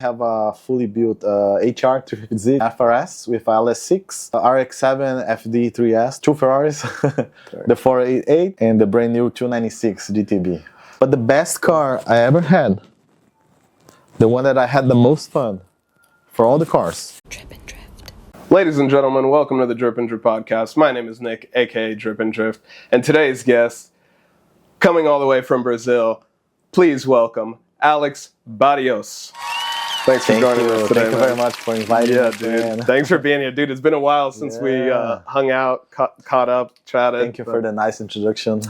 Have a fully built HR 350Z FRS with LS6, RX-7 FD3S, two Ferraris, the 488 and the brand new 296 GTB. But the best car I ever had, the one that I had the most fun for all the cars. Drip and Drift. Ladies and gentlemen, welcome to the Drip and Drift podcast. My name is Nick, aka Drip and Drift, and today's guest, coming all the way from Brazil, please welcome Alex Barrios. Thanks for joining us today. Thank you very much for inviting me. Yeah, dude. Thanks for being here, dude. It's been a while since we hung out, caught up, chatted. Thank you for the nice introduction.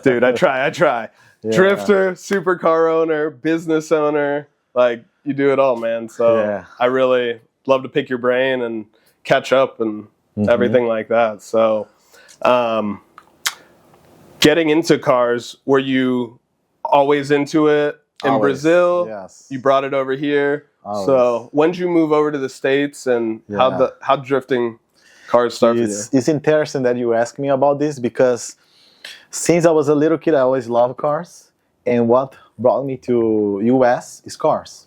Dude, I try. Yeah. Drifter, supercar owner, business owner, like you do it all, man. So I really love to pick your brain and catch up and everything like that. So getting into cars, were you always into it? In Brazil, yes. You brought it over here. Always. So when did you move over to the States, and how drifting cars start for you? It's interesting that you ask me about this, because since I was a little kid, I always loved cars, and what brought me to US is cars.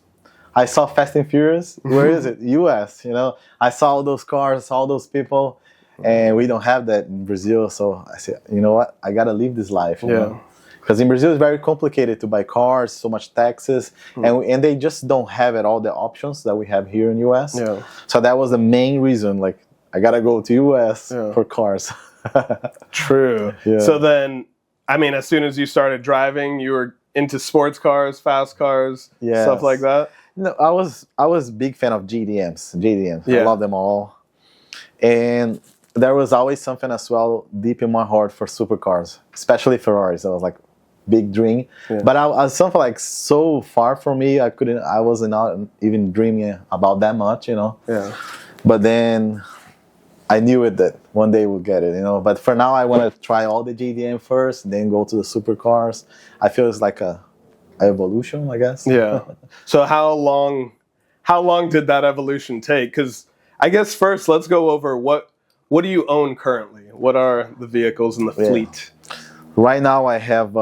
I saw Fast and Furious. Where is it? US. You know, I saw all those cars, all those people, and we don't have that in Brazil. So I said, you know what? I gotta live this life. You know? Because in Brazil, it's very complicated to buy cars, so much taxes, and they just don't have all the options that we have here in US. Yeah. So that was the main reason, like, I gotta go to US for cars. True. Yeah. So then, I mean, as soon as you started driving, you were into sports cars, fast cars, stuff like that? No, I was a big fan of JDMs. I love them all. And there was always something as well deep in my heart for supercars, especially Ferraris. I was like, big dream, but I was something like so far from me. I wasn't not even dreaming about that much, you know. Yeah. But then I knew it that one day we'll get it, you know. But for now, I want to try all the JDM first, then go to the supercars. I feel it's like a evolution, I guess. Yeah. So how long did that evolution take? Because I guess first let's go over what do you own currently? What are the vehicles in the fleet? Right now, I have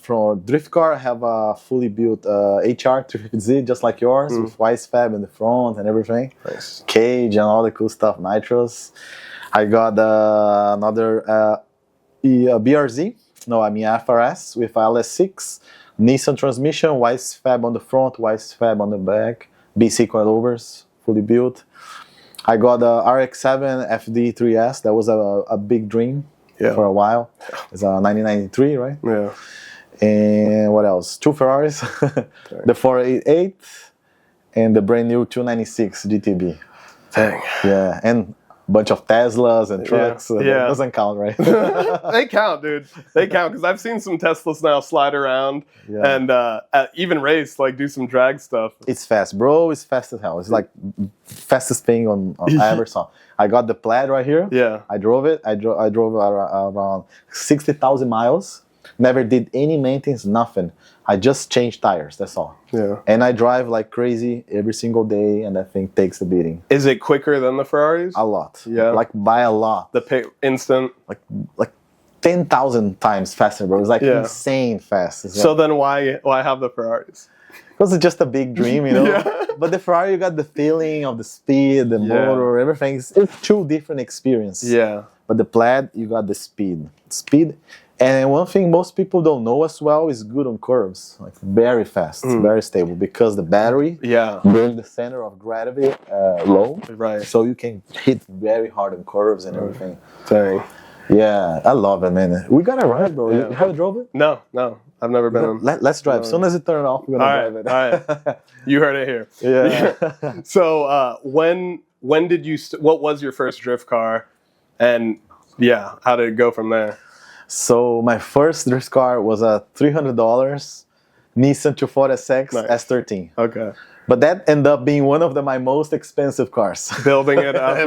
from drift car. I have a fully built HR 350Z, just like yours, with Wisefab in the front and everything. Nice. Cage and all the cool stuff, nitros. I got another FRS with LS6, Nissan transmission, Wisefab on the front, Wisefab on the back, BC coilovers, fully built. I got the RX-7 FD3S. That was a big dream. For a while. It's a 1993, right? Yeah. And what else? Two Ferraris, the 488 and the brand new 296 GTB. Dang. Yeah, and a bunch of Teslas and trucks. That doesn't count, right? They count, dude. They count, because I've seen some Teslas now slide around and even race, like do some drag stuff. It's fast, bro. It's fast as hell. It's like fastest thing I ever saw. I got the Plaid right here. Yeah. I drove it. I drove around 60,000 miles. Never did any maintenance, nothing. I just changed tires, that's all. Yeah. And I drive like crazy every single day, and that thing takes a beating. Is it quicker than the Ferraris? A lot. Yeah. Like by a lot. The instant? Like 10,000 times faster, bro. It's like insane fast. So then why have the Ferraris? Because it's just a big dream, you know. But the Ferrari, you got the feeling of the speed, the motor, everything. It's two different experiences. Yeah. But the Plaid, you got the speed. And one thing most people don't know as well is good on curves. Like very fast, very stable. Because the battery brings the center of gravity low. Right. So you can hit very hard on curves and everything. Dang. Yeah, I love it, man. We got to ride, bro. You haven't drove it? No. I've never been on. Let's drive. As soon as it turns off, we're going to drive it. All right. You heard it here. Yeah. So when did you, what was your first drift car? And how did it go from there? So my first drift car was a $300 Nissan 240SX S13. Okay. But that ended up being one of my most expensive cars. Building it up.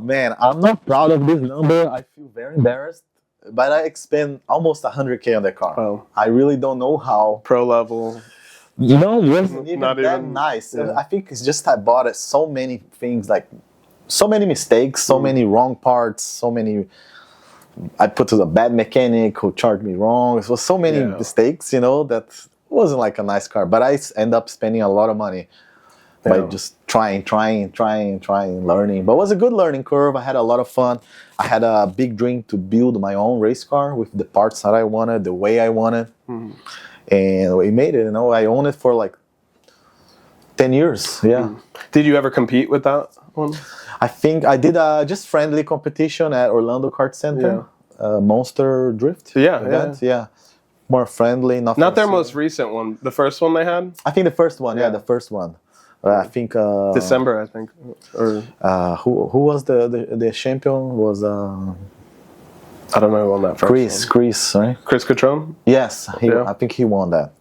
Man, I'm not proud of this number. I feel very embarrassed. But I spent almost $100K on that car. Oh. I really don't know how. Pro level. You know, it wasn't even that nice. Yeah. I think it's just I bought so many things, like so many mistakes, so many wrong parts, so many I put to the bad mechanic who charged me wrong. It was so many mistakes, you know, that wasn't like a nice car, but I end up spending a lot of money by just trying, learning. But it was a good learning curve. I had a lot of fun. I had a big dream to build my own race car with the parts that I wanted, the way I wanted. And we made it, I owned it for like 10 years. Yeah. Did you ever compete with that one? I think I did just friendly competition at Orlando Kart Center, Monster Drift event. Yeah. More friendly. Not their most recent one. The first one they had? I think the first one. Yeah, the first one. I think December. I think. Or who was the champion? Was I don't know who won that first one. Chris, right? Chris Catron? Yes, I think he won that.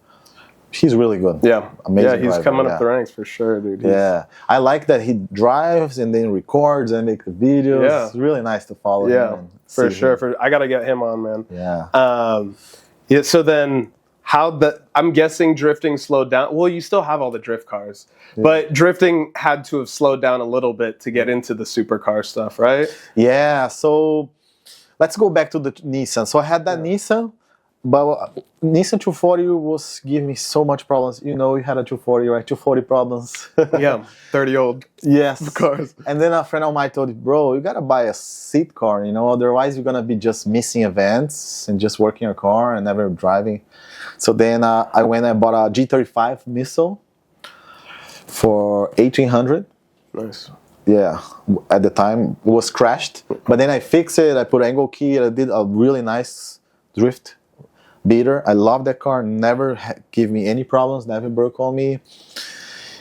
He's really good. Yeah, amazing. Yeah, he's driver, coming up the ranks for sure, dude. Yeah, I like that he drives and then records and makes the videos. Yeah, it's really nice to follow him. Yeah, for sure. I gotta get him on, man. Yeah. Yeah. So then, I'm guessing drifting slowed down. Well, you still have all the drift cars, but drifting had to have slowed down a little bit to get into the supercar stuff, right? Yeah. So let's go back to the Nissan. So I had that Nissan. But Nissan 240 was giving me so much problems. You had a 240, right? 240 problems. Yeah, 30-old cars. And then a friend of mine told me, bro, you got to buy a seat car, otherwise you're going to be just missing events and just working your car and never driving. So then I went and bought a G35 Missile for $1,800. Nice. Yeah, at the time it was crashed. But then I fixed it, I put an angle key, I did a really nice drift beater. I love that car. Never gave me any problems. Never broke on me.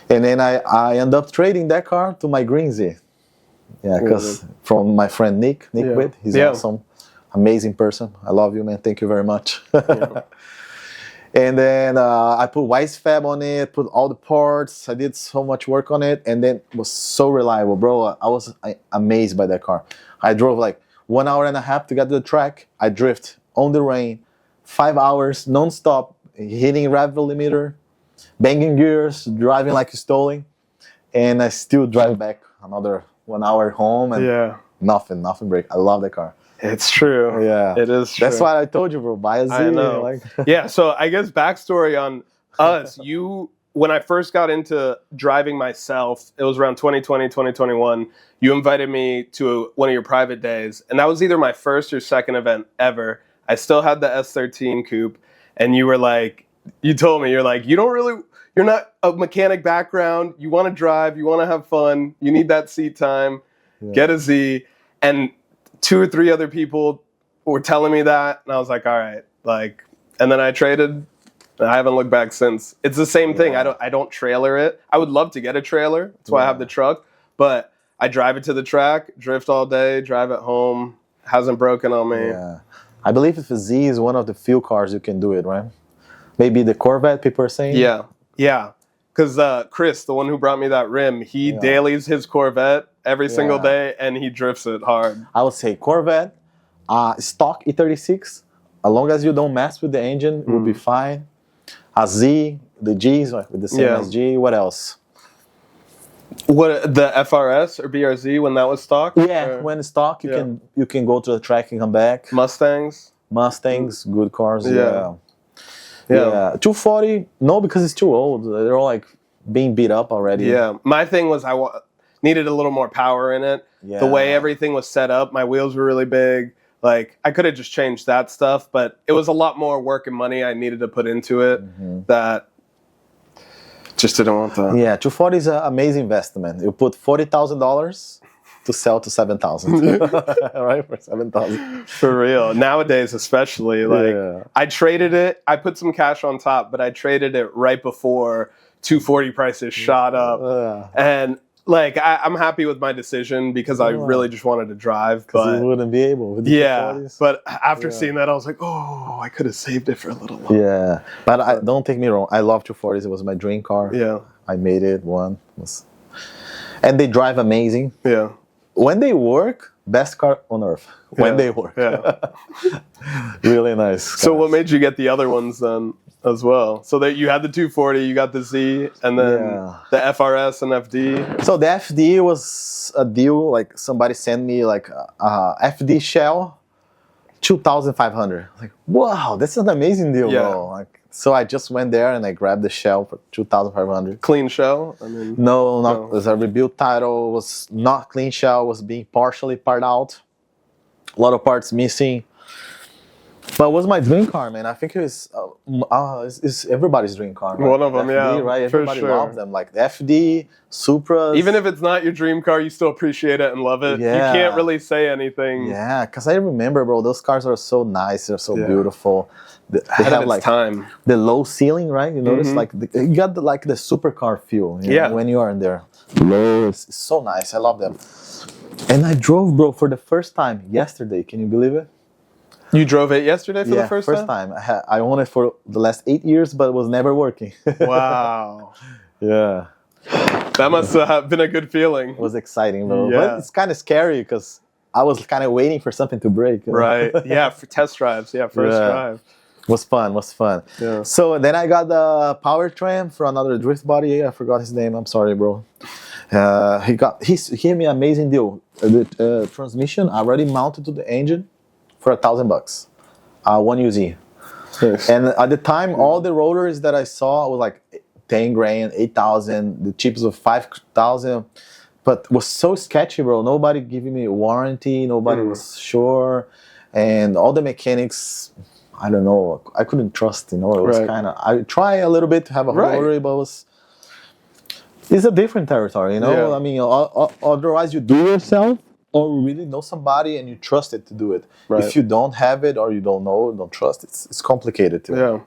And then I end up trading that car to my Green Z. Yeah, because from my friend Nick Witt. He's awesome, amazing person. I love you, man. Thank you very much. And then I put Weissfab on it. Put all the parts. I did so much work on it, and then it was so reliable, bro. I was amazed by that car. I drove like 1 hour and a half to get to the track. I drift on the rain. 5 hours non-stop, hitting rev limiter, banging gears, driving like stolen, and I still drive back another 1 hour home and nothing break. I love the car. It's true. Yeah, it is true. That's why I told you, bro. Buy a Z. I know. Yeah. So I guess backstory on us. When I first got into driving myself, it was around 2020, 2021. You invited me to one of your private days, and that was either my first or second event ever. I still had the S13 coupe, and you told me, you're not a mechanic background. You want to drive, you want to have fun, you need that seat time, get a Z. And 2 or 3 other people were telling me that, and I was like, all right, and then I traded, and I haven't looked back since. It's the same thing. I don't trailer it. I would love to get a trailer. That's why I have the truck, but I drive it to the track, drift all day, drive it home. Hasn't broken on me. Yeah. I believe the Z is one of the few cars you can do it, right? Maybe the Corvette, people are saying? Yeah. Because Chris, the one who brought me that rim, he dailies his Corvette every single day, and he drifts it hard. I would say Corvette, stock E36, as long as you don't mess with the engine, it will be fine. A Z, the G's, with the same as G. What else? What, the FRS or BRZ when that was stock? Yeah, when stock, you can go to the track and come back. Mustangs, good cars. Yeah. 240, no, because it's too old. They're all like being beat up already. Yeah, my thing was I needed a little more power in it. Yeah. The way everything was set up, my wheels were really big. Like, I could have just changed that stuff, but it was a lot more work and money I needed to put into it that just didn't want that. Yeah, 240 is an amazing investment. You put $40,000 to sell to 7,000, right? For 7,000. For real. Nowadays, especially, I traded it. I put some cash on top, but I traded it right before 240 prices shot up, and I'm happy with my decision because I really just wanted to drive. But you wouldn't be able. With the 240s. But after seeing that, I was like, oh, I could have saved it for a little longer. Yeah, but don't take me wrong. I love 240s. It was my dream car. Yeah, I made it. And they drive amazing. Yeah, when they work, best car on earth. When they work. Yeah, really nice. So what made you get the other ones then? As well, so that you had the 240, you got the Z, and then the FRS and FD. So the FD was a deal. Like, somebody sent me a FD shell, 2,500. Like, wow, that's an amazing deal, bro. Like, So I just went there and I grabbed the shell for 2,500. Clean shell? I mean, No, not. No. It was a rebuilt title. Was not clean shell. Was being partially part out. A lot of parts missing. But it was my dream car, man. I think it's everybody's dream car. Right? One of them, FD, yeah, right? for Everybody sure. loves them. Like the FD, Supras. even if it's not your dream car, you still appreciate it and love it. Yeah. You can't really say anything Yeah, because I remember, bro, those cars are so nice. They're so beautiful. They ahead have of its like time. the low ceiling, right? You notice Mhm. like you got the supercar feel. You Yeah. know, when you are in there. Low, it's so nice. I love them. And I drove, bro, for the first time yesterday. Can you believe it? You drove it yesterday for the first time? I owned it for the last 8 years, but it was never working. Wow. Yeah, That must have been a good feeling. it was exciting, bro. Yeah. But it's kind of scary because I was kind of waiting for something to break. you know? Right. Yeah, for test drives. Yeah, first Yeah. drive. Was fun. Yeah. So then I got the powertrain for another drift body. I forgot his name. I'm sorry, bro. He gave me an amazing deal. The transmission already mounted to the engine for $1,000. One UZ. Nice. And at the time, all the rotors that I saw was like 10 grand, 8,000. The cheapest was 5,000. But it was so sketchy, bro. Nobody giving me a warranty. Nobody was sure. And all the mechanics, I don't know. I couldn't trust, you know. It was Right. kind of, I try a little bit to have a Right. rotary, but it's a different territory, you know. Yeah. I mean, otherwise you do yourself, or you really know somebody and you trust it to do it. Right. If you don't have it or you don't know, don't trust, it's complicated too. Yeah.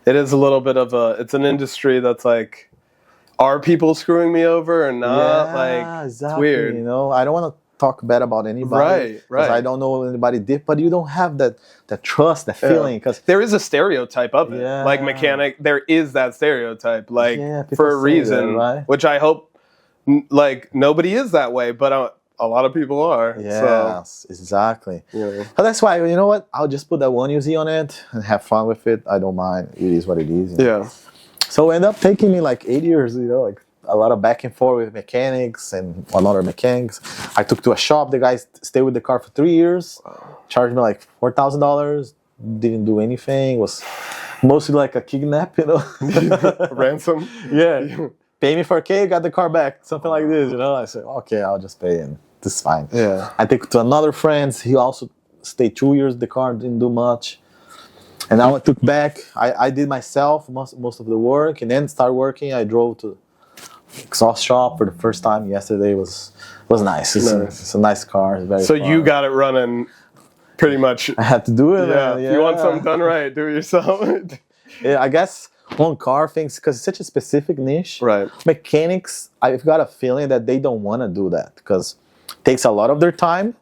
It is a little bit of it's an industry that's like, are people screwing me over or not? Like, exactly. it's weird. You know, I don't want to talk bad about anybody, Right, right. I don't know anybody did, but you don't have that trust, that feeling, because There is a stereotype of it. Yeah. Like mechanic, there is that stereotype, like Yeah, people for a say that, reason, right? which I hope, like nobody is that way, but a lot of people are. yes, exactly. So, yeah. But that's why, you know what? I'll just put that one UZ on it and have fun with it. I don't mind. It is what it is. you know? Yeah. So it ended up taking me like 8 years, you know, like a lot of back and forth with mechanics and another mechanics. I took to a shop. The guy stayed with the car for 3 years, charged me like $4,000. Didn't do anything. Was mostly like a kidnap, you know. Ransom. Yeah. Pay me $4K, got the car back. Something like this, you know. I said, okay, I'll just pay and this is fine. Yeah. I took to another friend. He also stayed 2 years. The car didn't do much. And now I took back. I did myself most of the work, and then started working. I drove to exhaust shop for the first time yesterday. Was nice. It's a nice car. It's very So fun. you got it running pretty much. I had to do it. Yeah. Man. If you want something done right, do it yourself. Yeah, I guess on car things, because it's such a specific niche. Right. Mechanics, I've got a feeling that they don't want to do that because it takes a lot of their time,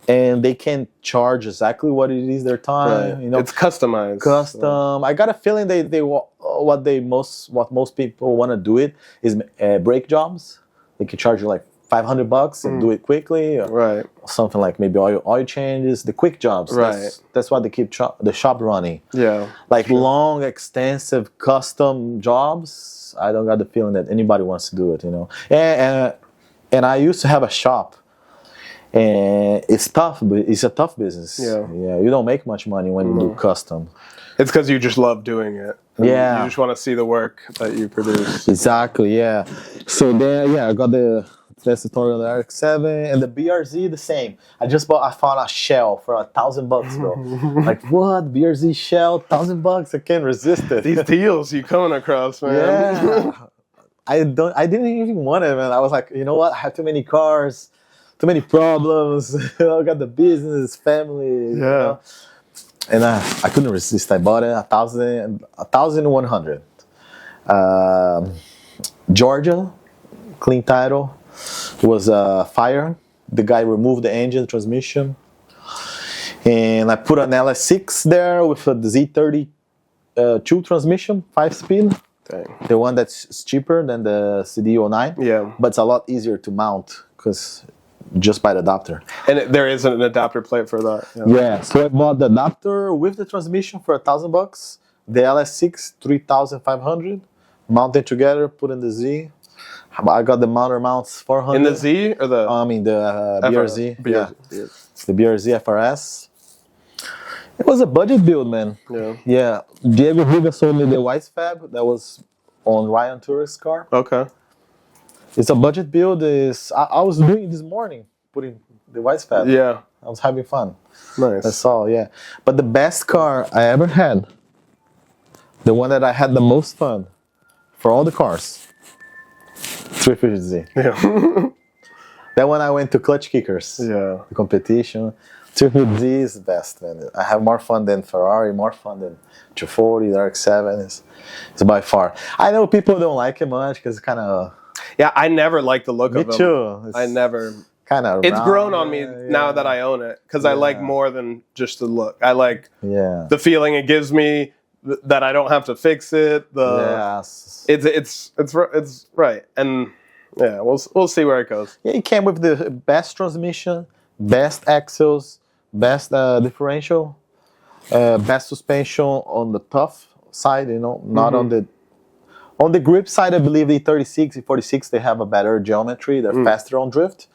and they can't charge exactly what it is their time. Right. You know, It's customized. custom. I got a feeling what most people want to do it is brake jobs. They can charge you like $500 and do it quickly, or Right. something like maybe oil changes, the quick jobs. Right. That's why they keep the shop running. Yeah. Like long, extensive, custom jobs. I don't got the feeling that anybody wants to do it. You know, and I used to have a shop. And it's tough, but it's a tough business. Yeah. You don't make much money when you do custom. It's because you just love doing it. Yeah. You just want to see the work that you produce. Exactly, yeah. So then, I got that's the story on the RX-7 and the BRZ the same. I found a shell for $1,000, bro. Like what? BRZ shell, $1,000? I can't resist it. These deals you coming across, man. Yeah. I didn't even want it, man. I was like, you know what? I have too many cars, too many problems. I got the business, family. You know? And I couldn't resist. I bought it $1,100. Georgia, clean title. It was a fire. The guy removed the engine, transmission, and I put an LS6 there with the Z32 transmission, 5-speed. Dang. The one that's cheaper than the CD09. Yeah. But it's a lot easier to mount because just by the adapter. And there is an adapter plate for that. Yeah, so I bought the adapter with the transmission for $1,000. The LS6, 3,500. Mounted together, put in the Z. I got the mounter mounts 400. In the Z or the the BRZ. BRZ. Yeah. It's the BRZ FRS. It was a budget build, man. Yeah. Yeah, Diego Rivas sold me the White Fab that was on Ryan Tourist's car. Okay. It's a budget build. I was doing it this morning, putting the White Fab. Yeah. I was having fun. Nice. That's all, yeah. But the best car I ever had, the one that I had the most fun for all the cars, 350Z. Yeah. That one I went to Clutch Kickers. Yeah. The competition. 350Z is the best, man. I have more fun than Ferrari, more fun than 240, the RX-7. It's by far. I know people don't like it much because it's kind of... Yeah, I never liked the look Me of them. too. I never. Kind of. It's grown on me now that I own it because I like Yeah. more than just the look. I like Yeah. the feeling it gives me that I don't have to fix it. Yes. It's right, and yeah, we'll see where it goes. Yeah, it came with the best transmission, best axles, best differential, best suspension on the tough side. You know, not on the grip side. I believe the 36, the 46, they have a better geometry. They're faster on drift.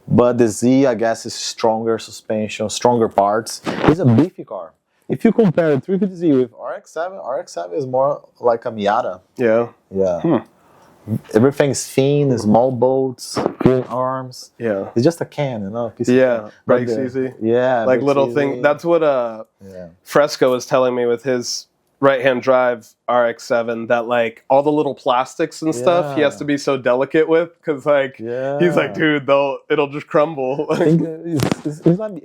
But the Z, I guess, is stronger suspension, stronger parts. It's a beefy car. If you compare the 350Z with RX-7, RX-7 is more like a Miata. Yeah, Yeah. Everything is thin, small bolts, thin arms. yeah, It's just a can, you know. Piece of yeah. can. Brakes But easy. Yeah. Like brakes little easy. thing. That's what Yeah. Fresco was telling me with his right-hand drive RX-7 that like all the little plastics and stuff he Yeah. has to be so delicate with because like Yeah. he's like, dude, it'll just crumble. I think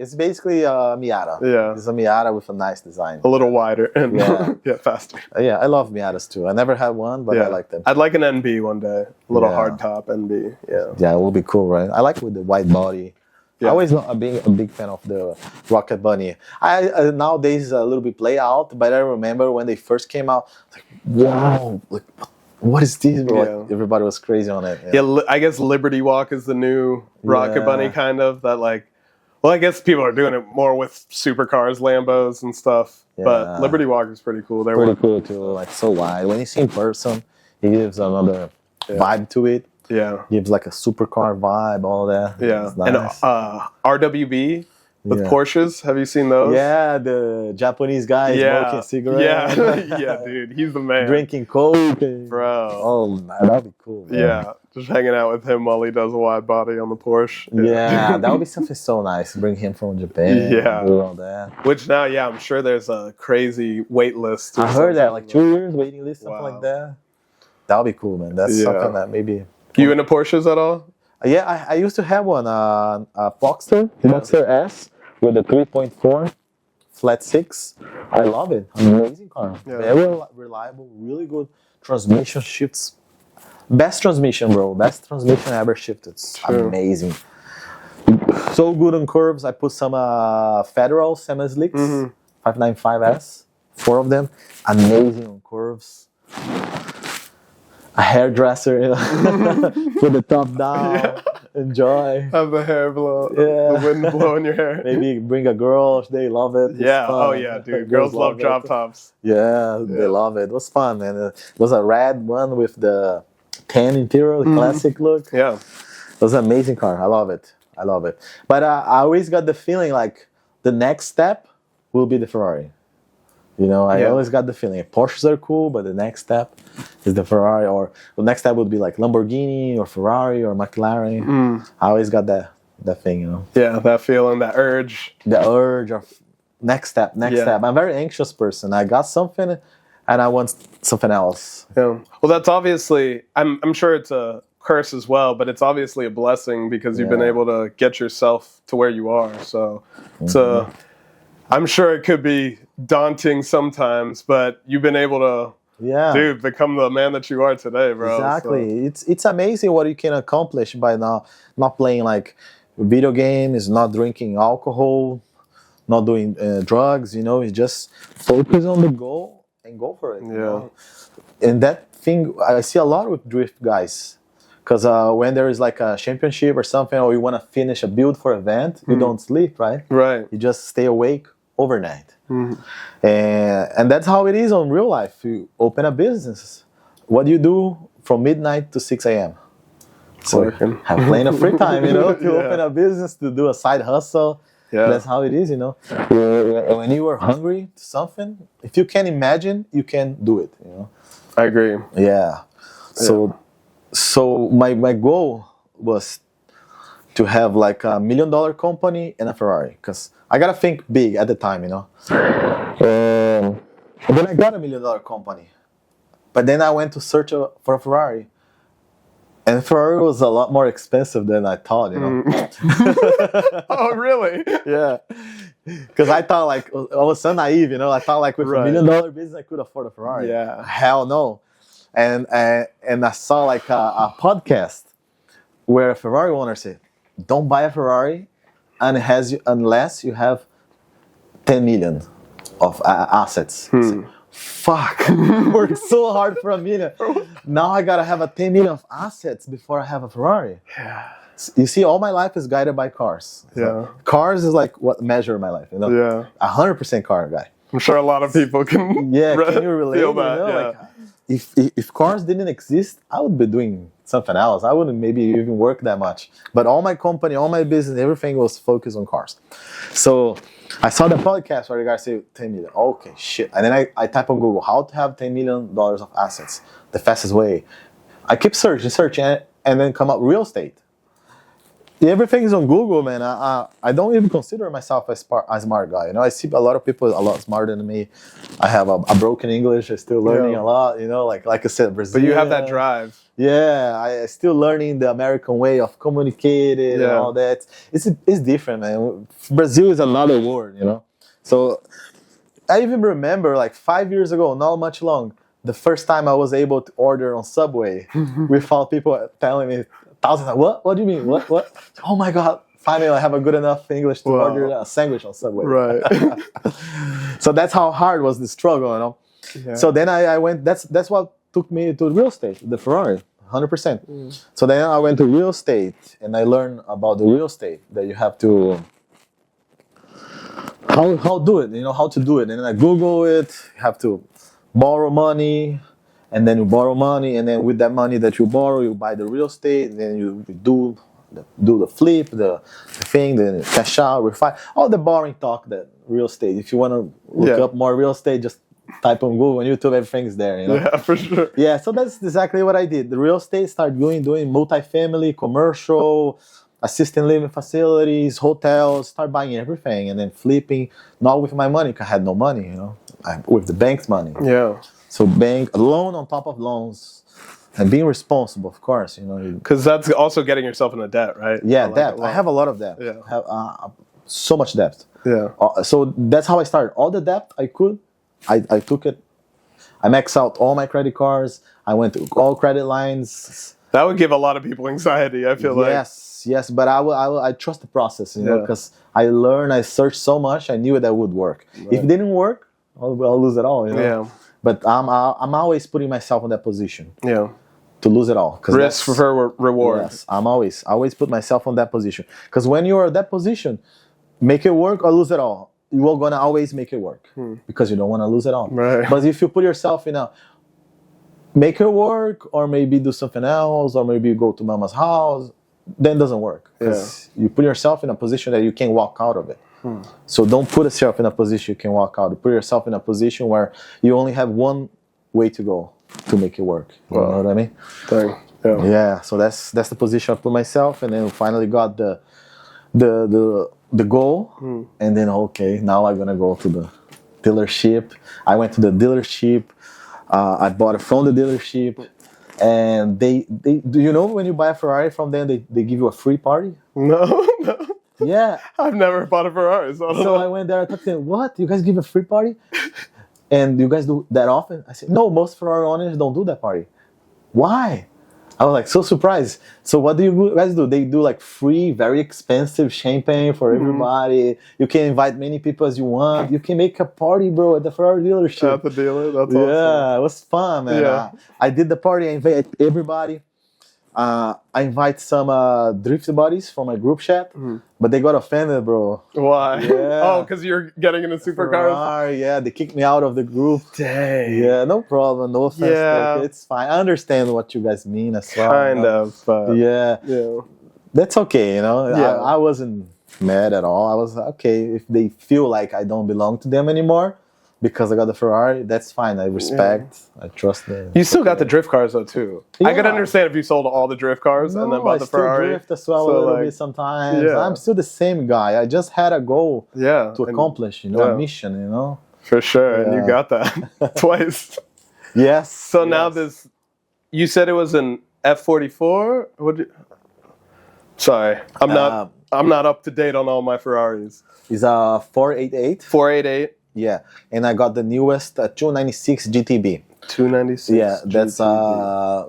it's basically a Miata. Yeah. It's a Miata with a nice design. A little wider and Yeah. yeah, faster. Yeah, I love Miatas too. I never had one, but Yeah, I like them. I'd like an NB one day, a little Yeah. hard top NB. Yeah, Yeah, it will be cool, right? I like it with the white body. Yeah. I always being a big fan of the Rocket Bunny. I nowadays it's a little bit play out, but I remember when they first came out, like, wow, like what is this? Bro? Yeah. Like, everybody was crazy on it. yeah. I guess Liberty Walk is the new Rocket Yeah. Bunny kind of that like. Well, I guess people are doing it more with supercars, Lambos, and stuff. But Yeah. Liberty Walk is pretty cool. They're Pretty cool too, like so wide. When you see in person, it gives another vibe to it. Yeah, Gives like a supercar vibe, all that. yeah. It's nice. And RWB with Yeah. Porsches. Have you seen those? Yeah, the Japanese guy smoking cigarettes. Yeah, yeah, dude, he's the man, Drinking Coke. And, bro. oh, man, that'd be cool. Man. Yeah, just hanging out with him while he does a wide body on the Porsche. Yeah, that would be something so nice. Bring him from Japan. Yeah. Do all that. Which now, yeah, I'm sure there's a crazy wait list. or I heard that, something. like 2 years waiting list, something Wow. like that. That would be cool, man. That's Yeah. something that maybe. You into Porsches at all? Yeah, I used to have one, a Boxster, Boxster S with a 3.4 flat 6. I love it. Amazing car. Yeah. Very reliable, really good transmission shifts. Best transmission, bro. Best transmission I ever shifted. It's True. amazing. So good on curves. I put some Federal semi-slicks, 595S, 4 of them. Amazing on curves. A hairdresser, you know, put the top down, Yeah. enjoy. Have the hair blow, Yeah. the wind blowing your hair. Maybe bring a girl, they love it. It's Yeah. fun. Oh yeah, dude. Girls love drop tops. Yeah, they love it. It was fun, man. It was a red one with the tan interior, the classic look. Yeah. It was an amazing car. I love it. I love it. But I always got the feeling like the next step will be the Ferrari. You know, I Yeah. always got the feeling Porsches are cool, but the next step is the Ferrari, or the next step would be like Lamborghini or Ferrari or McLaren. I always got that thing, you know, Yeah. That feeling, that urge. the urge of next step. Yeah. I'm a very anxious person. I got something, and I want something else. Yeah. Well, that's obviously. I'm sure it's a curse as well, but it's obviously a blessing because you've been Yeah. able to get yourself to where you are. So, it's a. I'm sure it could be daunting sometimes, but you've been able to, Yeah, dude, become the man that you are today, bro. exactly. It's amazing what you can accomplish by not playing like video games, not drinking alcohol, not doing drugs. You know, you just focus on the goal and go for it. you Yeah. know? And that thing I see a lot with drift guys, because when there is like a championship or something, or you want to finish a build for event, you don't sleep, right? Right. You just stay awake overnight. And that's how it is on real life. You open a business. What do you do from midnight to 6 a.m.? So Working. have plenty of free time, you know, to Yeah. open a business, to do a side hustle. Yeah. That's how it is, you know. When you are hungry to something, if you can imagine, you can do it, you know. I agree. Yeah. So my goal was to have like $1 million company and a Ferrari, because I gotta think big at the time, you know. And then I got $1 million company, but then I went to search for a Ferrari, and Ferrari was a lot more expensive than I thought, you know. Oh, really? Yeah, because I thought like I was so naive, you know. I thought like with Right. $1 million business I could afford a Ferrari. Yeah. Hell no. And I saw like a podcast where a Ferrari owner said, "Don't buy a Ferrari, unless you have 10 million of assets." I said, fuck, worked so hard for $1 million. Now I gotta have a 10 million of assets before I have a Ferrari. Yeah. You see, all my life is guided by cars. So cars is like what measure my life, you know. Yeah. 100% car guy. I'm sure a lot of people can. Yeah, can you relate? Feel You that, know, yeah. like, if cars didn't exist, I would be doing something else. I wouldn't maybe even work that much. But all my company, all my business, everything was focused on cars. So I saw the podcast where the guy said 10 million. Okay, shit. And then I type on Google, how to have $10 million of assets, the fastest way. I keep searching, and then come up real estate. Everything is on Google, man. I don't even consider myself a smart guy. You know, I see a lot of people a lot smarter than me. I have a broken English. I'm still learning a lot. You know, like I said, Brazil. But you have that drive. Yeah, I still learning the American way of communicating and all that. It's different, man. Brazil is another world, you know. So I even remember like 5 years ago, not much long, the first time I was able to order on Subway without people telling me thousands. What do you mean? What? Oh my God! Finally, I have a good enough English to order a sandwich on Subway. Right. So that's how hard was the struggle, you know. Yeah. So then I went. That's what took me to real estate, the Ferrari, 100%. So then I went to real estate and I learned about the real estate that you have to how do it, you know, how to do it. And then I Google it. You have to borrow money. And then you borrow money, and then with that money that you borrow, you buy the real estate, and then you do the flip, the thing, then cash out, refi, all the boring talk that real estate. If you want to look up more real estate, just type on Google and YouTube, everything is there. You know? Yeah, for sure. Yeah, so that's exactly what I did. The real estate started doing multifamily, commercial, assisted living facilities, hotels, start buying everything, and then flipping, not with my money, because I had no money, you know, with the bank's money. Yeah. So bank, loan on top of loans, and being responsible, of course, you know. Because that's also getting yourself into debt, right? Yeah, debt. I have a lot of debt. Yeah. I have so much debt. Yeah. So that's how I started. All the debt I could, I took it. I maxed out all my credit cards. I went to all credit lines. That would give a lot of people anxiety, I feel like. Yes, but I trust the process, you know, because I learned, I searched so much, I knew that would work. Right. If it didn't work, I'll lose it all, you know. Yeah. But I'm always putting myself in that position. Yeah. To lose it all. Risk for reward. Yes, I always put myself on that position. Because when you are in that position, make it work or lose it all. You are gonna always make it work because you don't want to lose it all. Right. But if you put yourself in a make it work, or maybe do something else, or maybe go to mama's house, then it doesn't work. Because you put yourself in a position that you can't walk out of it. So don't put yourself in a position you can walk out. Put yourself in a position where you only have one way to go to make it work. You know what I mean? Yeah. So that's the position I put myself, and then finally got the goal, and then now I'm gonna go to the dealership. I went to the dealership. I bought it from the dealership, and they do you know when you buy a Ferrari from them, they give you a free party? No. Yeah. I've never bought a Ferrari. So I went there, I thought, what? You guys give a free party? And you guys do that often? I said, no, most Ferrari owners don't do that party. Why? I was like so surprised. So what do you guys do? They do like free, very expensive champagne for everybody. You can invite many people as you want. You can make a party, bro, at the Ferrari dealership. At the dealer? That's awesome. Yeah, it was fun, man. Yeah. I did the party. I invited everybody. I invite some drift buddies from my group chat, but they got offended, bro. Why? Yeah. Oh, because you're getting into supercars? Yeah, they kicked me out of the group. Dang. Yeah, no problem. No offense. Yeah. It's fine. I understand what you guys mean as well. Kind of. Yeah. That's okay, you know. Yeah. I wasn't mad at all. I was like, okay, if they feel like I don't belong to them anymore because I got the Ferrari, that's fine. I respect, I trust them. You still got the drift cars though too. I could Yeah. understand if you sold all the drift cars and then No, bought I the still Ferrari. drift as well So, a little like, bit sometimes. yeah. I'm still the same guy. I just had a goal Yeah, to and- accomplish, you know, yeah. a mission, you know. for sure, and you Yeah. got that twice. Yes. So now yes. this, you said it was an F44. What? Sorry, I'm not up to date on all my Ferraris. It's a 488. 488, Yeah, and I got the newest 296 GTB. 296. Yeah, that's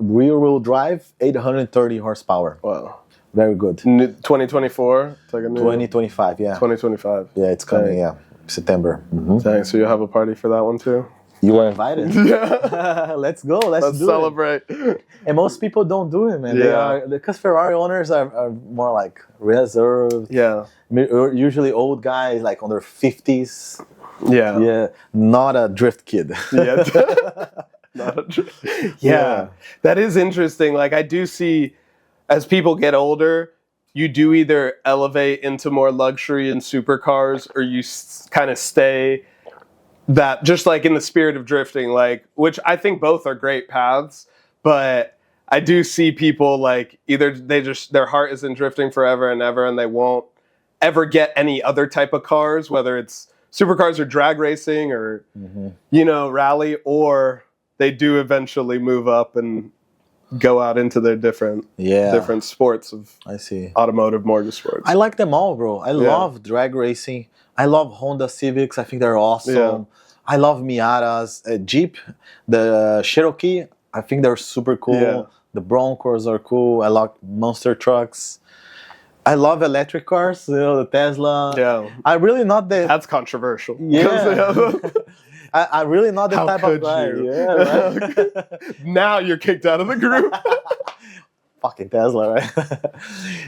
rear-wheel drive, 830 horsepower. Wow. Very good. 2024. It's like a new 2025. Yeah. 2025. Yeah, it's coming. Dang. Yeah, September. Mhm. Dang, so you'll have a party for that one too. You were invited. Yeah. Let's go. Let's do celebrate. it. And most people don't do it, man. They Yeah. are because Ferrari owners are more like reserved. Yeah. Usually old guys, like on their 50s. Yeah. Yeah, not a drift kid. Yeah. Yeah. That is interesting. Like I do see as people get older, you do either elevate into more luxury and supercars or you kind of stay that just like in the spirit of drifting, like which I think both are great paths, but I do see people like either their heart is in drifting forever and ever and they won't ever get any other type of cars, whether it's supercars or drag racing or you know, rally, or they do eventually move up and go out into their different sports of I see. automotive motorsports. I like them all, bro. I love drag racing. I love Honda Civics. I think they're awesome. Yeah. I love Miatas. Jeep, the Cherokee, I think they're super cool. Yeah. The Broncos are cool. I like monster trucks. I love electric cars, you know, the Tesla. Yeah. I'm really not the... That's controversial. Yeah. I'm really not the How type could of guy. you? Yeah, right? Now you're kicked out of the group. Fucking Tesla, right?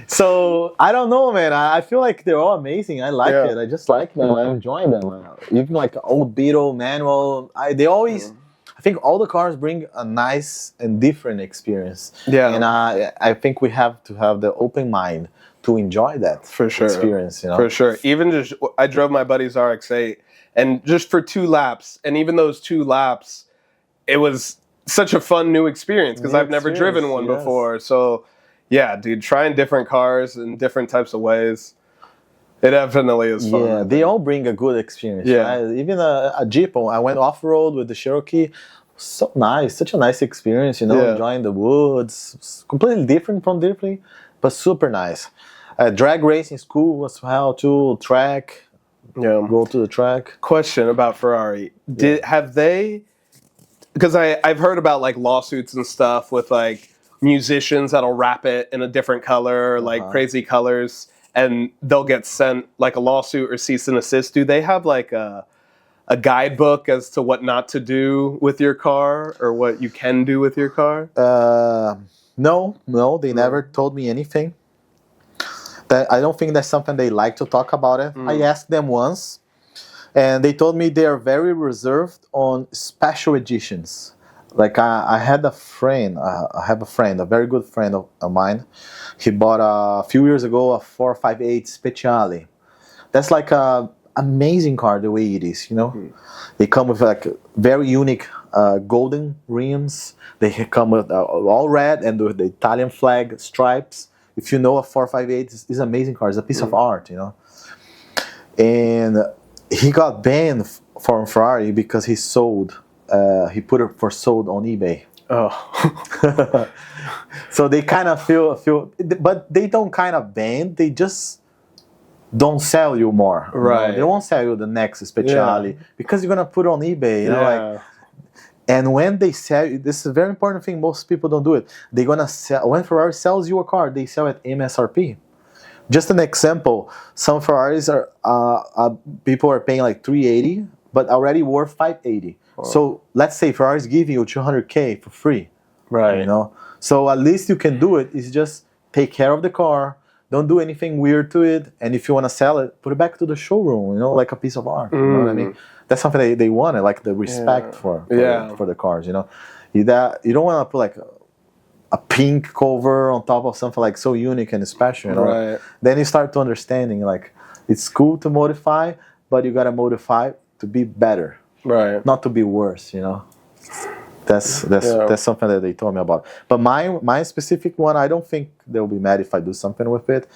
So I don't know, man. I feel like they're all amazing. I like Yeah. it. I just like them. I enjoy them. Even like old Beetle, manual. They always. I think all the cars bring a nice and different experience. Yeah. And I think we have to have the open mind to enjoy that For sure. experience. You know. For sure. Even just, I drove my buddy's RX-8, and just for 2 laps, and even those 2 laps, it was such a fun new experience because New I've never driven one experience, yes. before. So, yeah, dude, trying different cars in different types of ways, it definitely is fun. Yeah, they all bring a good experience. Yeah. Right? Even a Jeep. I went off road with the Cherokee. So nice, such a nice experience. You know, Yeah. enjoying the woods. It's completely different from drifting, but super nice. Drag racing is cool as well too. Track, Yeah. go to the track. Question about Ferrari. Have they, because I've heard about like lawsuits and stuff with like musicians that'll wrap it in a different color, like crazy colors, and they'll get sent like a lawsuit or cease and desist. Do they have like a guidebook as to what not to do with your car or what you can do with your car? No, they never told me anything. I don't think that's something they like to talk about it. I asked them once, and they told me they are very reserved on special editions. Like I had a friend, a very good friend of mine. He bought a few years ago a 458 Speciale. That's like a amazing car the way it is, you know. They come with like very unique golden rims. They come with all red and with the Italian flag stripes. If you know a 458, it's an amazing car. It's a piece of art, you know. And he got banned from Ferrari because he sold. He put it for sold on eBay. Oh. So they kind of feel, but they don't kind of ban. They just don't sell you more. you know? Right. They won't sell you the next Speciale because you're gonna put it on eBay. You know, like. And when they sell, this is a very important thing. Most people don't do it. They're gonna sell when Ferrari sells you a car. They sell at MSRP. Just an example: some Ferraris are people are paying like $380, but already worth $580. Wow. So let's say Ferrari's giving you $200K for free. Right. You know. So at least you can do it. Is just take care of the car. Don't do anything weird to it. And if you want to sell it, put it back to the showroom. You know, like a piece of art. You know what I mean? That's something they wanted, like the respect for the cars. You know, you don't want to put like a pink cover on top of something like so unique and special, you know? Right. Then you start to understanding like it's cool to modify, but you gotta modify to be better, Right. not to be worse, you know. That's something that they told me about. But my specific one, I don't think they'll be mad if I do something with it.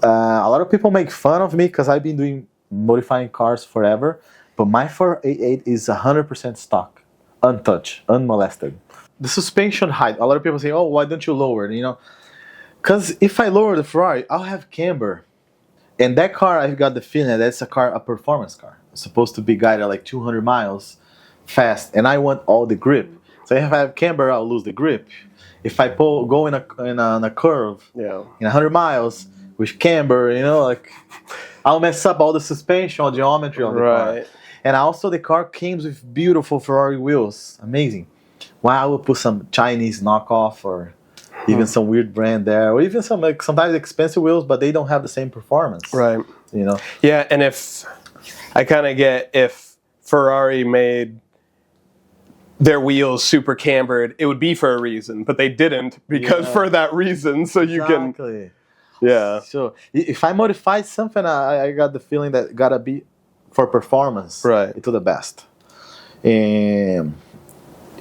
A lot of people make fun of me because I've been doing modifying cars forever. But my 488 is 100% stock, untouched, unmolested. The suspension height. A lot of people say, "Oh, why don't you lower it?" You know, because if I lower the Ferrari, I'll have camber, and that car, I've got the feeling that that's a performance car. It's supposed to be guided like 200 miles fast, and I want all the grip. So if I have camber, I'll lose the grip. If I go in a curve, in 100 miles with camber, you know, like I'll mess up all the suspension, geometry of the car. And also the car came with beautiful Ferrari wheels, amazing. Why I would put some Chinese knockoff or even some weird brand there, or even some like sometimes expensive wheels, but they don't have the same performance. Right. You know. Yeah, and if Ferrari made their wheels super cambered, it would be for a reason, but they didn't because for that reason. So you can. Yeah. So if I modified something, I got the feeling that it gotta be for performance, right, to the best. And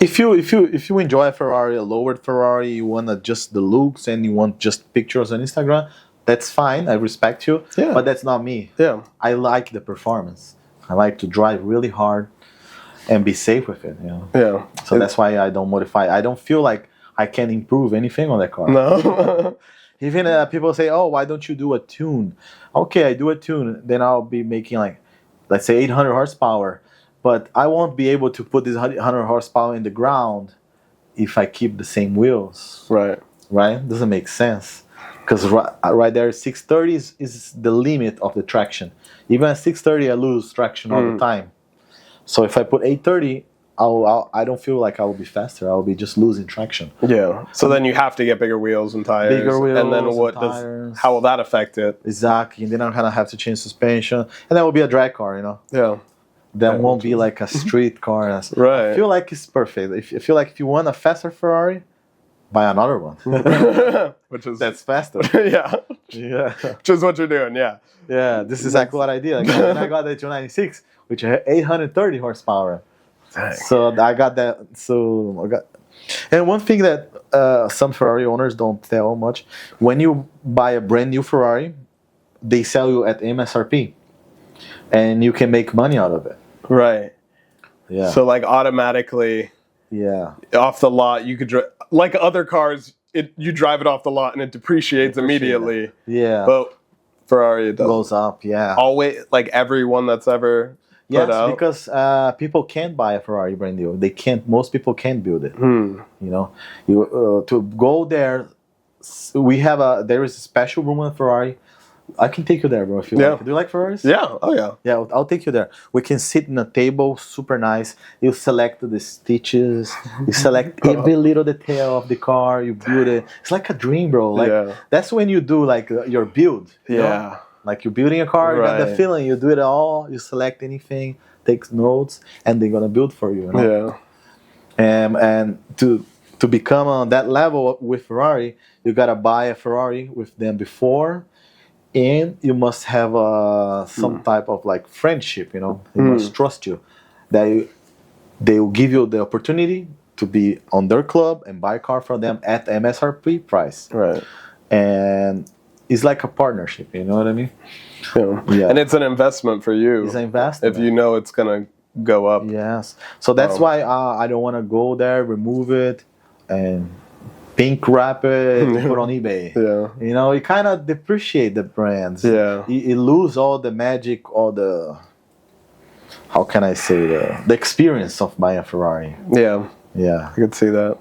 if you enjoy a Ferrari, a lowered Ferrari, you want just the looks and you want just pictures on Instagram, that's fine. I respect you. Yeah. But that's not me. Yeah. I like the performance. I like to drive really hard and be safe with it. You know. Yeah. So that's why I don't modify. I don't feel like I can improve anything on that car. No. Even people say, "Oh, why don't you do a tune?" Okay, I do a tune, then I'll be making like, let's say 800 horsepower, but I won't be able to put this 100 horsepower in the ground if I keep the same wheels. Right. Right? Doesn't make sense. Because right there, 630 is the limit of the traction. Even at 630, I lose traction all the time. So if I put 830, I don't feel like I will be faster. I'll be just losing traction. Yeah. So then you have to get bigger wheels and tires. Bigger wheels and then how will that affect it? Exactly. And then I'm gonna have to change suspension, and that will be a drag car, you know. Yeah. That won't be like a street car. Right. I feel like it's perfect. I feel like if you want a faster Ferrari, buy another one. That's faster. Yeah. Yeah. Which is what you're doing. Yeah. Yeah. This is exactly what I did. I got the 296, which had 830 horsepower. Dang. So I got that. And one thing that some Ferrari owners don't tell much: when you buy a brand new Ferrari, they sell you at MSRP, and you can make money out of it. Right. Yeah. So like automatically. Yeah. Off the lot, you could like other cars. You drive it off the lot and it depreciates immediately. Yeah. But Ferrari it goes up. Yeah. Always, like everyone that's ever. Yes, because people can't buy a Ferrari brand new. They can't. Most people can't build it. You know, to go there, there is a special room in Ferrari. I can take you there, bro. If you like. Do you like Ferraris? Yeah. Oh yeah. Yeah, I'll take you there. We can sit in a table, super nice. You select the stitches. You select every little detail of the car. You build it. It's like a dream, bro. Like that's when you do like your build. You know? Like you're building a car, you got the feeling, you do it all, you select anything, take notes, and they're gonna build for you. You know? Yeah. And to become on that level with Ferrari, you gotta buy a Ferrari with them before, and you must have some type of like friendship. You know, they must trust you. They will give you the opportunity to be on their club and buy a car from them at MSRP price. Right. And it's like a partnership, you know what I mean? Yeah. And it's an investment for you. It's an investment. If you know it's going to go up. Yes. So that's why I don't want to go there, remove it, and pink wrap it, and put on eBay. Yeah. You know, you kind of depreciate the brands. Yeah. You lose all the magic, all the, how can I say, the experience of buying a Ferrari. Yeah. Yeah. I could see that.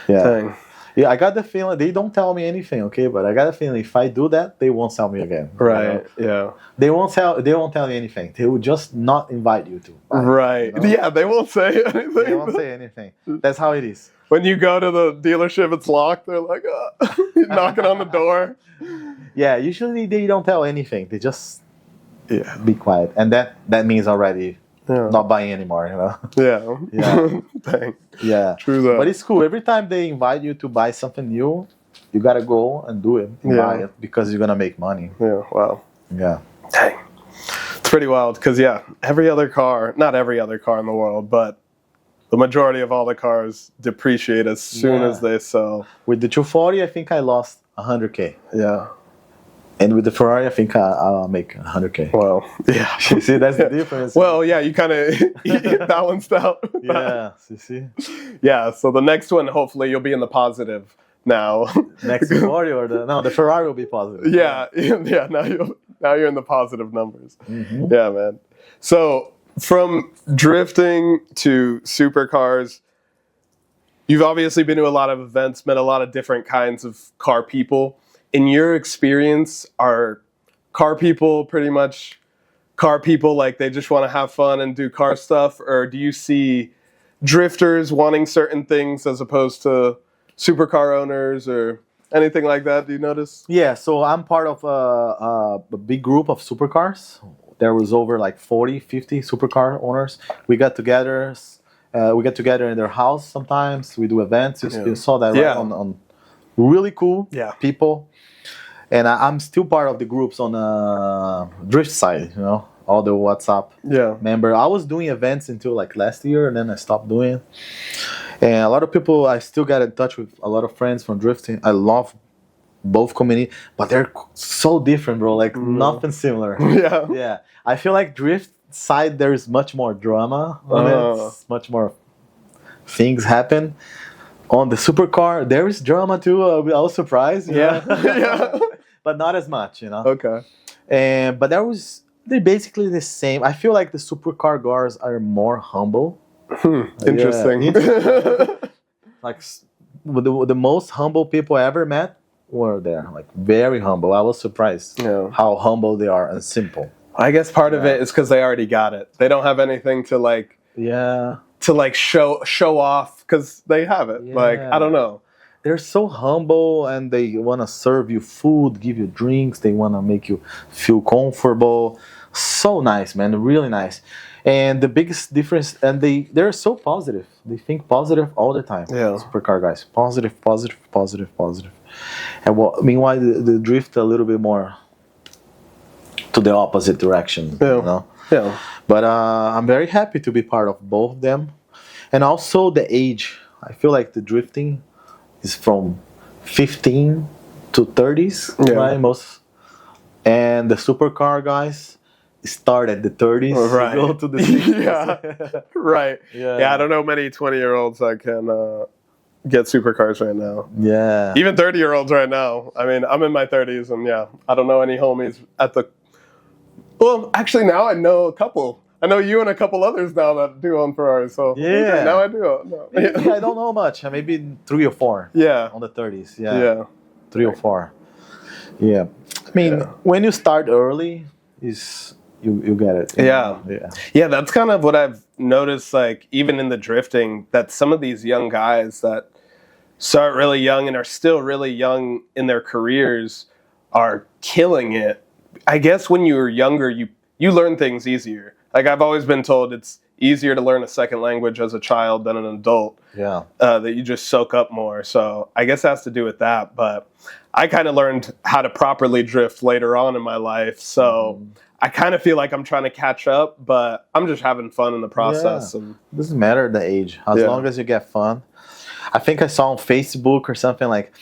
Yeah. Dang. Yeah, I got the feeling they don't tell me anything, okay? But I got the feeling if I do that, they won't sell me again. Right. You know? Yeah. They won't tell you anything. They will just not invite you to. Right. You know? Yeah, they won't say anything. They won't say anything. That's how it is. When you go to the dealership, it's locked. They're like, knocking on the door. Yeah, usually they don't tell anything. They just be quiet, and that means already not buying anymore. Yeah. Yeah. Dang. Yeah. True that. But it's cool. Every time they invite you to buy something new, you gotta go and do it and buy it because you're gonna make money. Yeah. Wow. Yeah. Dang. It's pretty wild because every other car, not every other car in the world, but the majority of all the cars depreciate as soon as they sell. With the 240, I think I lost 100K. Yeah. And with the Ferrari, I think I'll make 100K. Well, yeah. You see, that's the difference. Well, yeah, you kind of balanced out. Yeah, you see? Yeah, so the next one, hopefully, you'll be in the positive now. Next Ferrari the Ferrari will be positive. Yeah. Now you're in the positive numbers. Mm-hmm. Yeah, man. So from drifting to supercars, you've obviously been to a lot of events, met a lot of different kinds of car people. In your experience, are car people pretty much car people, like they just want to have fun and do car stuff? Or do you see drifters wanting certain things as opposed to supercar owners or anything like that? Do you notice? Yeah, so I'm part of a big group of supercars. There was over like 40, 50 supercar owners. We got together. In their house sometimes. We do events. You saw that, right? On really cool people. And I'm still part of the groups on the drift side, all the WhatsApp member. I was doing events until like last year, and then I stopped doing. And a lot of people, I still get in touch with a lot of friends from drifting. I love both community, but they're so different, bro. Like nothing similar. Yeah. I feel like drift side there is much more drama on it. It's much more things happen. On the supercar, there is drama too. I was surprised. Yeah. But not as much, Okay. But they're basically the same. I feel like the supercar guys are more humble. Interesting. Like the most humble people I ever met were there. Like very humble. I was surprised how humble they are and simple. I guess part of it is because they already got it. They don't have anything to like. Yeah. To like show off because they have it. Yeah. Like I don't know. They're so humble and they want to serve you food, give you drinks. They want to make you feel comfortable. So nice, man. Really nice. And the biggest difference, and they're so positive. They think positive all the time. Yeah. Supercar guys. Positive, positive, positive, positive. And meanwhile, the drift a little bit more to the opposite direction. Yeah. But I'm very happy to be part of both of them. And also the age. I feel like the drifting is from 15 to 30s, right? And the supercar guys start at the 30s, right? Go to the 60s. Yeah, right. Yeah, I don't know many 20-year-olds that can get supercars right now. Yeah. Even 30-year-olds right now. I mean, I'm in my 30s, and I don't know any homies at the... Well, actually, now I know a couple. I know you and a couple others now that do own Ferraris. So okay, now I do. No. I don't know much. Maybe 3 or 4. Yeah. On the 30s. Yeah. 3 or 4. Yeah. I mean, when you start early, you get it. Yeah. That's kind of what I've noticed. Like even in the drifting, that some of these young guys that start really young and are still really young in their careers are killing it. I guess when you were younger, you learn things easier. Like I've always been told it's easier to learn a second language as a child than an adult. Yeah. That you just soak up more. So I guess it has to do with that. But I kind of learned how to properly drift later on in my life. So I kind of feel like I'm trying to catch up, but I'm just having fun in the process. Yeah. It doesn't matter the age, as long as you get fun. I think I saw on Facebook or something like,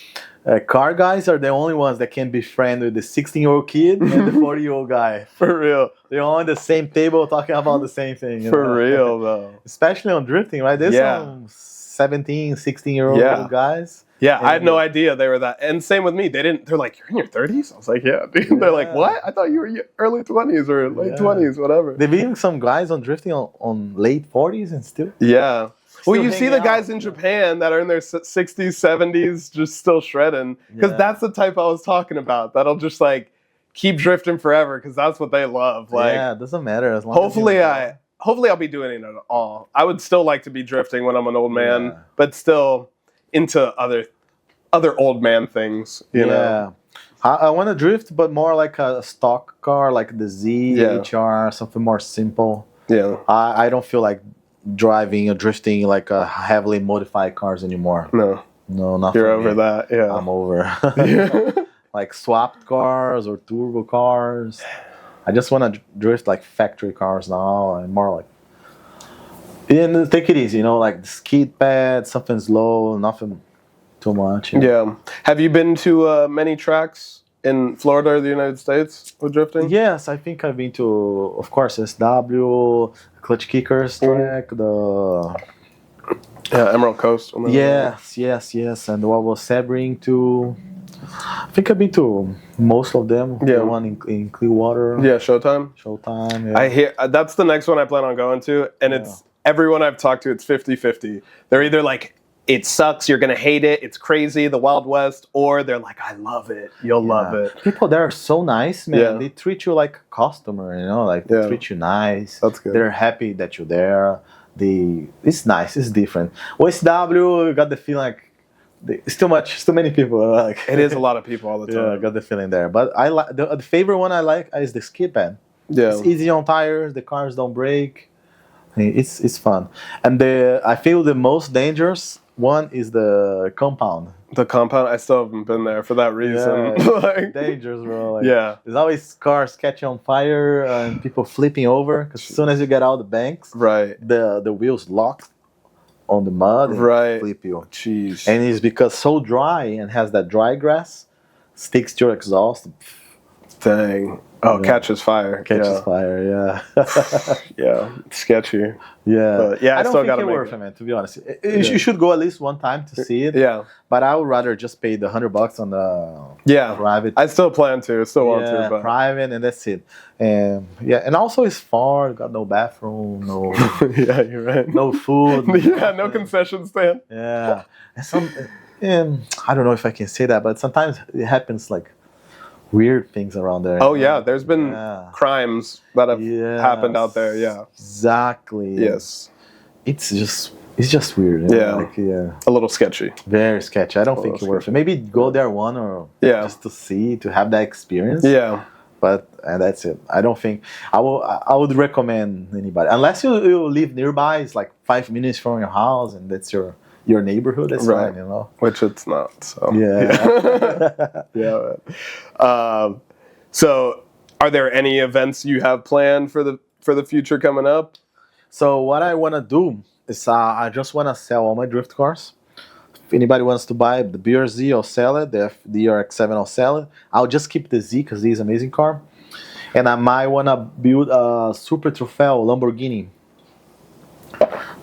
car guys are the only ones that can be friends with the 16-year-old kid and the 40-year-old guy. For real. They're all on the same table talking about the same thing. For real, though. Especially on drifting, right? There's some 17, 16-year-old guys. Yeah, I had no idea they were that. And same with me. They're like, you're in your 30s? I was like, yeah. Dude. They're like, what? I thought you were early 20s or late 20s, whatever. They've even some guys on drifting on late 40s and still. Yeah. Well, you see the guys in Japan that are in their 60s, 70s, just still shredding. Because that's the type I was talking about. That'll just like keep drifting forever because that's what they love. Like, it doesn't matter as long hopefully I'll be doing it at all. I would still like to be drifting when I'm an old man, but still into other old man things, you know? I want to drift, but more like a stock car, like the Z, HR, something more simple. Yeah. I don't feel like driving or drifting like heavily modified cars anymore. No. No, not You're for over me. that. Yeah. I'm over. Like swapped cars or turbo cars. I just want to drift like factory cars now and more like. And take it easy, like the skid pad, something slow, nothing too much. Yeah. Have you been to many tracks in Florida or the United States with drifting? Yes, I think I've been to, of course, SW, Clutch Kickers track, Emerald Coast. Yes, and what was Sebring too. I think I've been to most of them. Yeah. The one in Clearwater. Yeah, Showtime. Showtime. Yeah. I hear that's the next one I plan on going to, and it's everyone I've talked to, it's 50-50. They're either like, it sucks, you're gonna hate it, it's crazy, the Wild West, or they're like, I love it, you'll love it. People there are so nice, man. Yeah. They treat you like a customer, like they treat you nice. That's good. They're happy that you're there. It's nice, it's different. OSW, you got the feeling like it's too many people. Like It is a lot of people all the time. Yeah, I got the feeling there. But I like the favorite one I like is the skid pad. Yeah. It's easy on tires, the cars don't break. It's fun. And I feel the most dangerous one is the compound. The compound, I still haven't been there for that reason. Yeah, Like, dangerous, bro. Like, yeah. There's always cars catching on fire and people flipping over. Because as soon as you get out of the banks, Right. the wheels lock on the mud and Right. flip you. Jeez. And it's because so dry and has that dry grass, sticks to your exhaust, Dang. Oh, Yeah. catches fire. catches fire. Yeah, Yeah. Sketchy. yeah. But, yeah, I I don't still think gotta it's make worth it. it, man. To be honest, you should go at least one time to see it. Yeah. But I would rather just pay the $100 on the Yeah. private. I still plan to. Still want to. But Private, and that's it. And and also it's far. Got no bathroom, no yeah, you're right. no food. Yeah, no concession stand. Yeah, and I don't know if I can say that, but sometimes it happens like weird things around there. Oh yeah, there's been Yeah. crimes that have happened out there. Yeah. Exactly. Yes. It's just weird. Yeah. Like, A little sketchy. very sketchy. I don't think that's it's worth it. Maybe go there one or Yeah. just to see, to have that experience. Yeah. But that's it. I don't think I would recommend anybody unless you live nearby. It's like 5 minutes from your house, and that's your neighborhood. That's Right. fine, Which it's not. So. Yeah. Yeah. Man. So, are there any events you have planned for the future coming up? So what I want to do is I just want to sell all my drift cars. If anybody wants to buy the BRZ, I'll sell it. The DRX7, I'll sell it. I'll just keep the Z because he's an amazing car. And I might want to build a Super Trofeo Lamborghini.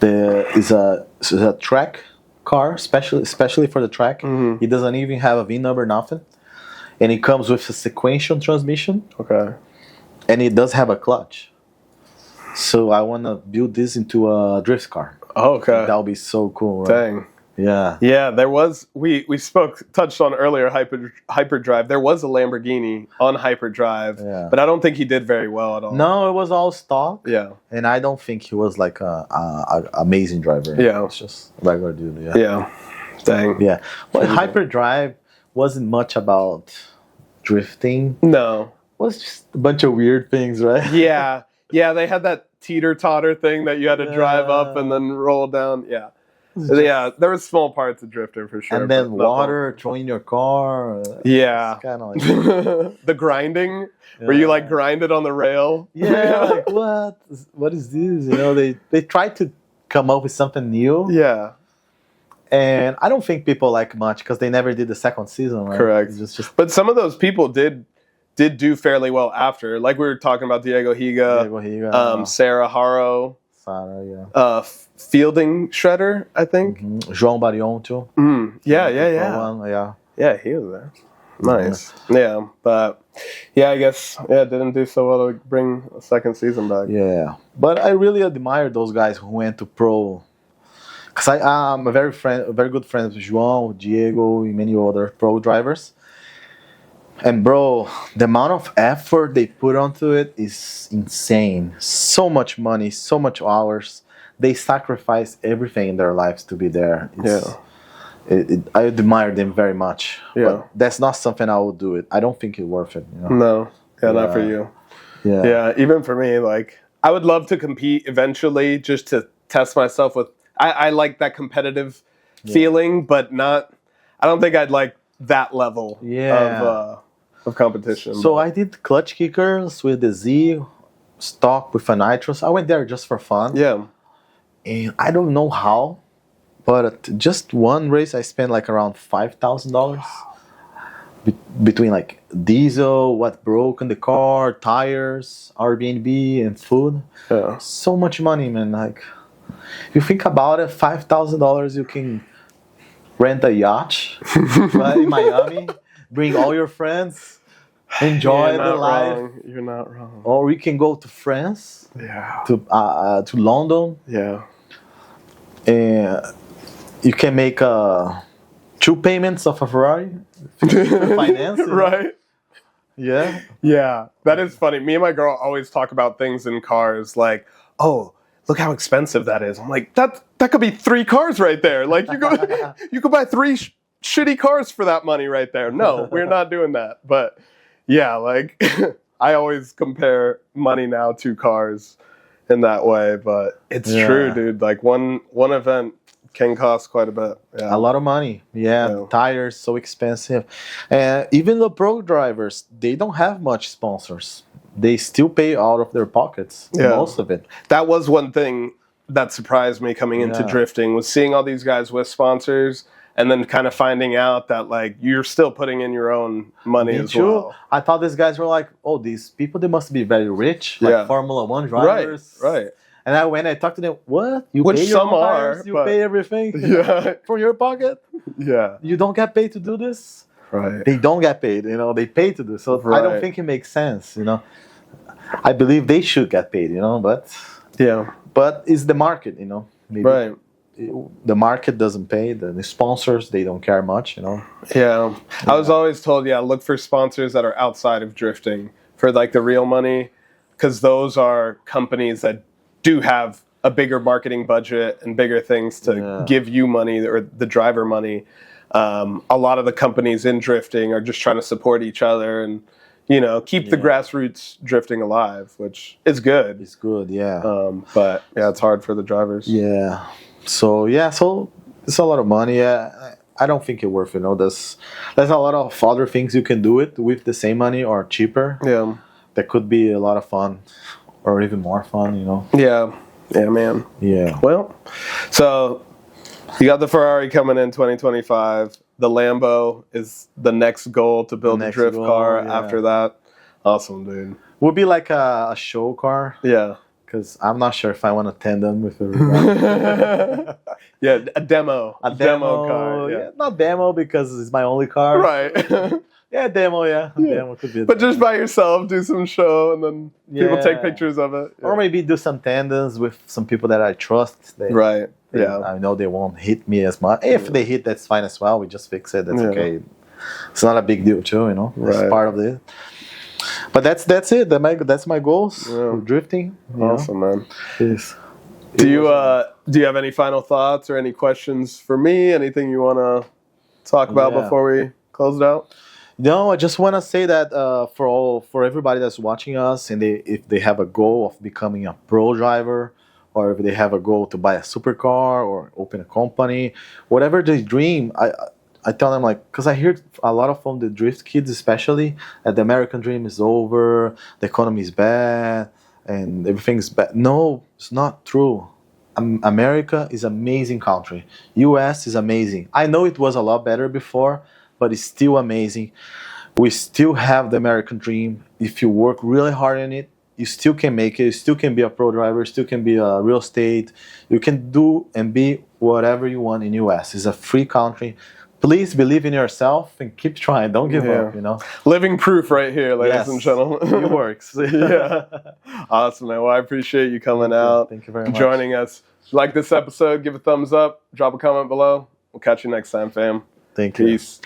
It's a track car, especially for the track. Mm-hmm. It doesn't even have a VIN number, nothing. And it comes with a sequential transmission. Okay. And it does have a clutch. So I want to build this into a drift car. Oh, okay. That would be so cool, right? Dang. Yeah. Yeah, there was we touched on earlier Hyperdrive. There was a Lamborghini on Hyperdrive, Yeah. but I don't think he did very well at all. No, it was all stock. Yeah. And I don't think he was like a amazing driver. Yeah. It's just a regular dude. Yeah. Yeah. Dang. Yeah. But Hyperdrive wasn't much about drifting. No. It was just a bunch of weird things, right? Yeah. Yeah, they had that teeter-totter thing that you had to drive up and then roll down. Yeah. Yeah, there was small parts of drifting for sure. And then but not water throwing your car. Yeah. Kind of like The grinding, where you like grind it on the rail. yeah, like what is this? They tried to come up with something new. Yeah. And I don't think people like much because they never did the second season, right? Correct. It's just But some of those people did do fairly well after. Like we were talking about Diego Higa, Sarah Haro, Sarah, yeah. Fielding Shredder, I think. João Barion too. Yeah. Yeah. He was there. Nice. Yeah, but I guess didn't do so well to bring a second season back. Yeah. But I really admire those guys who went to pro. Because I'm a very good friend with João, Diego, and many other pro drivers. And bro, the amount of effort they put onto it is insane. So much money, so much hours. They sacrifice everything in their lives to be there. I admire them very much. Yeah. But that's not something I would do it. I don't think it's worth it. No. Yeah, not for you. Yeah. Yeah, even for me, like I would love to compete eventually, just to test myself with. I like that competitive feeling, but not. I don't think I'd like that level of competition. So I did clutch kickers with the Z stock with a nitros. I went there just for fun. Yeah. And I don't know how, but just one race I spent like around $5,000 between like diesel, what broke in the car, tires, Airbnb, and food. Yeah. So much money, man. Like, if you think about it, $5,000 you can rent a yacht right, in Miami, bring all your friends, enjoy the life. Wrong. You're not wrong. Or we can go to France, to London. Yeah. And you can make 2 payments of a Ferrari, finance, Right. Yeah. Yeah, that is funny. Me and my girl always talk about things in cars like, oh, look how expensive that is. I'm like, that could be 3 cars right there. Like you could buy 3 shitty cars for that money right there. No, we're not doing that. But yeah, like I always compare money now to cars in that way. But it's true, dude. Like one event can cost quite a bit. Yeah. A lot of money. Yeah. Tires so expensive. And even the pro drivers, they don't have much sponsors. They still pay out of their pockets, most of it. That was one thing that surprised me coming into drifting, was seeing all these guys with sponsors and then kind of finding out that like you're still putting in your own money as well. I thought these guys were like, oh, these people, they must be very rich, like Formula One drivers. Right. And I talked to them, what? You Which pay your some tires, are, you pay everything from your pocket? Yeah. You don't get paid to do this? Right. They don't get paid, they pay to do it. So I don't think it makes sense, I believe they should get paid, but it's the market, maybe right. The market doesn't pay, the sponsors, they don't care much, Yeah. I was always told, look for sponsors that are outside of drifting for like the real money, because those are companies that do have a bigger marketing budget and bigger things to give you money, or the driver money. A lot of the companies in drifting are just trying to support each other and keep the grassroots drifting alive, which is good. It's good, but it's hard for the drivers. Yeah. So it's a lot of money. I don't think it's worth it. There's a lot of other things you can do it with the same money or cheaper. Yeah. That could be a lot of fun, or even more fun. Yeah. Yeah, man. Yeah. Well, so you got the Ferrari coming in 2025. The Lambo is the next goal to build a drift car after that. Awesome, dude. Would be like a show car. Yeah. Because I'm not sure if I want to tandem with a a demo. A demo car. Yeah. Not demo because it's my only car. Right. Demo, Demo could be a But demo. just by yourself, do some show, and then people take pictures of it. Or maybe do some tandems with some people that I trust. Right. I know they won't hit me as much. If they hit, that's fine as well. We just fix it. That's okay. It's not a big deal too, It's part of it. But that's it. That's my goals for drifting. Awesome, man. Yes. Do you have any final thoughts or any questions for me? Anything you want to talk about before we close it out? No, I just want to say that for everybody that's watching us, and if they have a goal of becoming a pro driver, or if they have a goal to buy a supercar or open a company, whatever they dream, I tell them, like, because I hear a lot of from the drift kids especially, that the American dream is over, the economy is bad, and everything's bad. No, it's not true. America is an amazing country. US is amazing. I know it was a lot better before, but it's still amazing. We still have the American dream. If you work really hard in it, you still can make it. You still can be a pro driver. You still can be a real estate. You can do and be whatever you want in US. It's a free country. Please believe in yourself and keep trying. Don't give up, Living proof right here, ladies and gentlemen. It works. Awesome, man. Well, I appreciate you coming out. Thank you very much. Joining us. If you like this episode, give a thumbs up. Drop a comment below. We'll catch you next time, fam. Thank you. Peace.